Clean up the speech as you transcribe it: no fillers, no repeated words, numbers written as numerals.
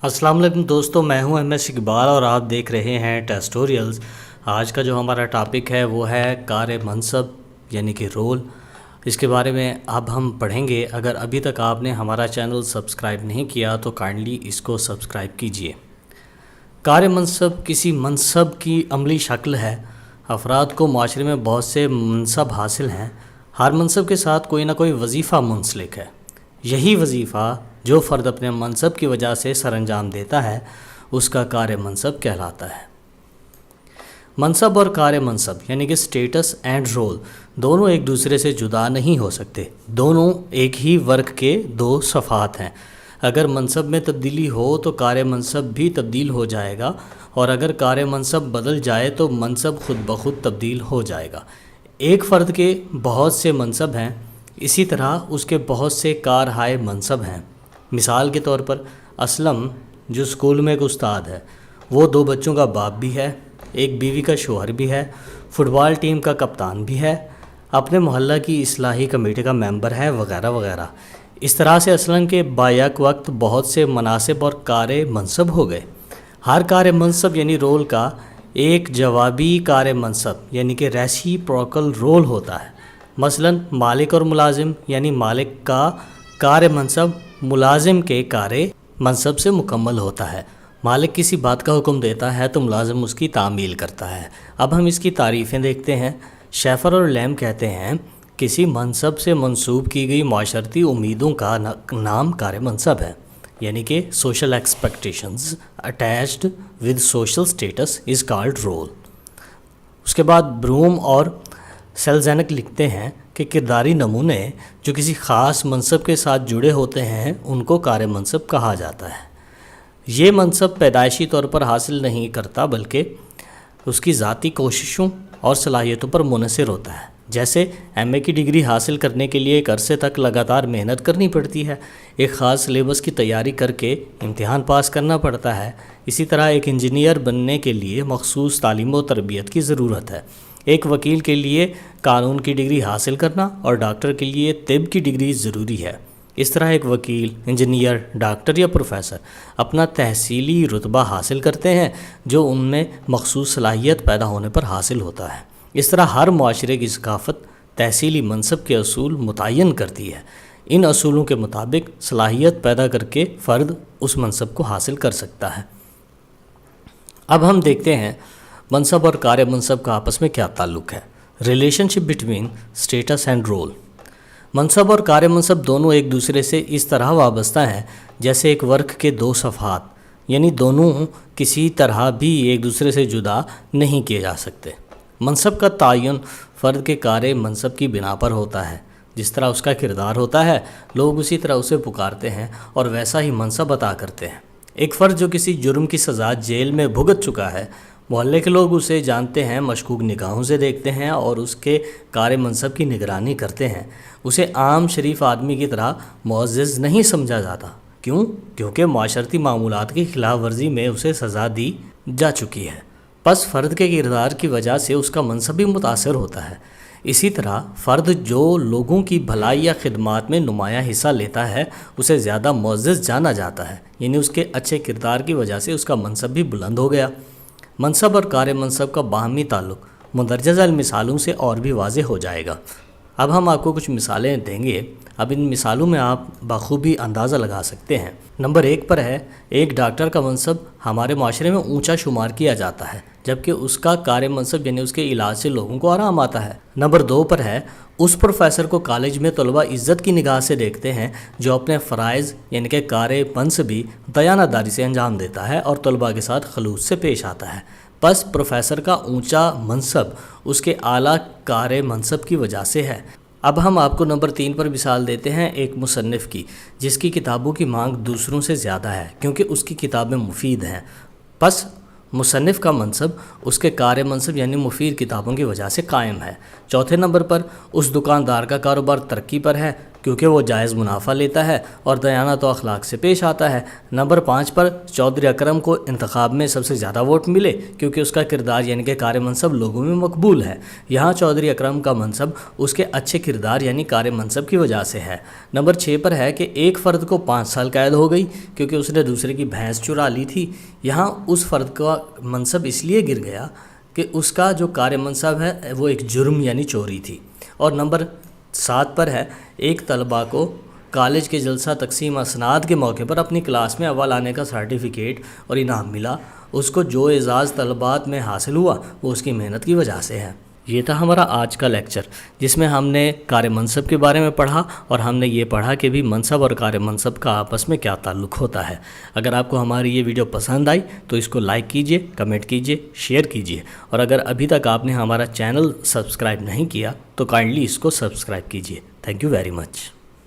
अस्सलाम वालेकुम दोस्तों, मैं हूं एमएस इकबाल और आप देख रहे हैं टेस्टोरियल्स। आज का जो हमारा टॉपिक है वो है कार मनसब यानी कि रोल। इसके बारे में अब हम पढ़ेंगे। अगर अभी तक आपने हमारा चैनल सब्सक्राइब नहीं किया तो काइंडली इसको सब्सक्राइब कीजिए। कार मनसब किसी मनसब की अमली शक्ल है। अफराद को माशरे में बहुत से मनसब हासिल हैं। हर मनसब के साथ कोई ना कोई वजीफ़ा मुंसलिक है। यही वजीफ़ा जो फ़र्द अपने मनसब की वजह से सरअंजाम देता है उसका कार मनसब कहलाता है। मनसब और कार मनसब यानी कि स्टेटस एंड रोल दोनों एक दूसरे से जुदा नहीं हो सकते। दोनों एक ही वर्क के दो सफ़ात हैं। अगर मनसब में तब्दीली हो तो कार मनसब भी तब्दील हो जाएगा, और अगर कार मनसब बदल जाए तो मनसब खुद ब खुद तब्दील हो जाएगा। एक फ़र्द के बहुत से मनसब हैं, इसी तरह उसके बहुत से कार हाय मनसब हैं। मिसाल के तौर पर असलम जो स्कूल में एक उस्ताद है, वो 2 बच्चों का बाप भी है, एक बीवी का शौहर भी है, फ़ुटबॉल टीम का कप्तान भी है, अपने मोहल्ला की इस्लाही कमेटी का मेंबर है, वगैरह वगैरह। इस तरह से असलन के बायक वक्त बहुत से मनासिब और कार मनसब हो गए। हर कार मनसब यानी रोल का एक जवाबी कार मनसब यानी कि रेसिप्रोकल रोल होता है। मसलन मालिक और मुलाजिम यानी मालिक का कार मनसब मुलाजिम के कार मनसब से मुकम्मल होता है। मालिक किसी बात का हुक्म देता है तो मुलाजिम उसकी तामील करता है। अब हम इसकी तारीफ़ें देखते हैं। शेफर और लैम कहते हैं किसी मनसब से मंसूब की गई माशरती उम्मीदों का नाम कार मनसब है, यानी कि social expectations attached with social status is called role. उसके बाद ब्रूम और सेल्ज़ेनक लिखते हैं कि किरदारी नमूने जो किसी ख़ास मनसब के साथ जुड़े होते हैं उनको कार मनसब कहा जाता है। ये मनसब पैदाइशी तौर पर हासिल नहीं करता बल्कि उसकी ज़ाती कोशिशों और सलाहियतों पर मुनहसर होता है। जैसे एमए की डिग्री हासिल करने के लिए एक अरसे तक लगातार मेहनत करनी पड़ती है, एक ख़ास सिलेबस की तैयारी करके इम्तिहान पास करना पड़ता है। इसी तरह एक इंजीनियर बनने के लिए मखसूस तालीम व तरबियत की ज़रूरत है। एक वकील के लिए कानून की डिग्री हासिल करना और डॉक्टर के लिए तिब की डिग्री ज़रूरी है। इस तरह एक वकील, इंजीनियर, डॉक्टर या प्रोफेसर अपना तहसीली रुतबा हासिल करते हैं जो उनमें मखसूस सलाहियत पैदा होने पर हासिल होता है। इस तरह हर माशरे की सकाफ़त तहसीली मनसब के असूल मुतय्यन करती है। इन असूलों के मुताबिक सलाहियत पैदा करके फ़र्द उस मनसब को हासिल कर सकता है। अब हम देखते हैं मनसब और कार मनसब का आपस में क्या ताल्लुक़ है। Relationship between status and role. मनसब और कार मनसब दोनों एक दूसरे से इस तरह वाबस्ता हैं जैसे एक वर्क के दो सफ़ात, यानी दोनों किसी तरह भी एक दूसरे से जुदा नहीं किए जा सकते। मनसब का तयन फ़र्द के कार मनसब की बिना पर होता है। जिस तरह उसका किरदार होता है लोग उसी तरह उसे पुकारते हैं और वैसा ही मनसब अता करते हैं। एक फ़र्द जो किसी जुर्म की सज़ा जेल में भुगत चुका है, मोहल्ले के लोग उसे जानते हैं, मशकूक निगाहों से देखते हैं और उसके कार मनसब की निगरानी करते हैं। उसे आम शरीफ आदमी की तरह मुअज़्ज़ज़ नहीं समझा जाता। क्यों? क्योंकि माशरती मामूलात की खिलाफ वर्जी में उसे सज़ा दी जा चुकी है। बस फ़र्द के किरदार की वजह से उसका मनसब भी मुतासर होता है। इसी तरह फ़र्द जो लोगों की भलाई या खिदमात में नुमायाँ हिस्सा लेता है उसे ज़्यादा मुअज़्ज़ज़ जाना जाता है, यानी उसके अच्छे किरदार की वजह से उसका मनसब भी बुलंद हो गया। मनसब और कार मनसब का बाहमी ताल्लुक़ मुंदरजा झैल मिसालों से और भी वाज़ेह हो जाएगा। अब हम आपको कुछ मिसालें देंगे। अब इन मिसालों में आप बखूबी अंदाज़ा लगा सकते हैं। नंबर 1 पर है, एक डॉक्टर का मनसब हमारे माशरे में ऊंचा शुमार किया जाता है जबकि उसका कार मनसब यानी उसके इलाज से लोगों को आराम आता है। नंबर 2 पर है, उस प्रोफेसर को कॉलेज में तलबा इज़्ज़त की निगाह से देखते हैं जो अपने फ़राइज़ यानी कि कार मनसबी दयानतदारी से अंजाम देता है और तलबा के साथ खलूस से पेश आता है। बस प्रोफेसर का ऊंचा मनसब उसके आला कार मनसब की वजह से है। अब हम आपको नंबर 3 पर मिसाल देते हैं एक मुसन्निफ़ की जिसकी किताबों की मांग दूसरों से ज़्यादा है क्योंकि उसकी किताबें मुफीद हैं। बस मुसन्निफ़ का मनसब उसके कार मनसब यानी मुफीद किताबों की वजह से कायम है। चौथे नंबर पर, उस दुकानदार का कारोबार तरक्की पर है کیونکہ وہ جائز منافع لیتا ہے اور دیانت و اخلاق سے پیش آتا ہے۔ نمبر 5 پر چودھری اکرم کو انتخاب میں سب سے زیادہ ووٹ ملے کیونکہ اس کا کردار یعنی کہ کار منصب لوگوں میں مقبول ہے۔ یہاں چودھری اکرم کا منصب اس کے اچھے کردار یعنی کار منصب کی وجہ سے ہے۔ نمبر 6 پر ہے کہ ایک فرد کو 5 سال قید ہو گئی کیونکہ اس نے دوسرے کی بھینس چرا لی تھی۔ یہاں اس فرد کا منصب اس لیے گر گیا کہ اس کا جو کار منصب ہے وہ ایک جرم یعنی چوری تھی۔ اور نمبر 7 پر ہے ایک طلبہ کو کالج کے جلسہ تقسیم اسناد کے موقع پر اپنی کلاس میں اول آنے کا سرٹیفکیٹ اور انعام ملا۔ اس کو جو اعزاز طلبات میں حاصل ہوا وہ اس کی محنت کی وجہ سے ہے۔ یہ تھا ہمارا آج کا لیکچر جس میں ہم نے کار منصب کے بارے میں پڑھا اور ہم نے یہ پڑھا کہ بھی منصب اور کار منصب کا آپس میں کیا تعلق ہوتا ہے۔ اگر آپ کو ہماری یہ ویڈیو پسند آئی تو اس کو لائک کیجئے، کمنٹ کیجئے، شیئر کیجئے، اور اگر ابھی تک آپ نے ہمارا چینل سبسکرائب نہیں کیا تو کائنڈلی اس کو سبسکرائب کیجئے۔ Thank you very much.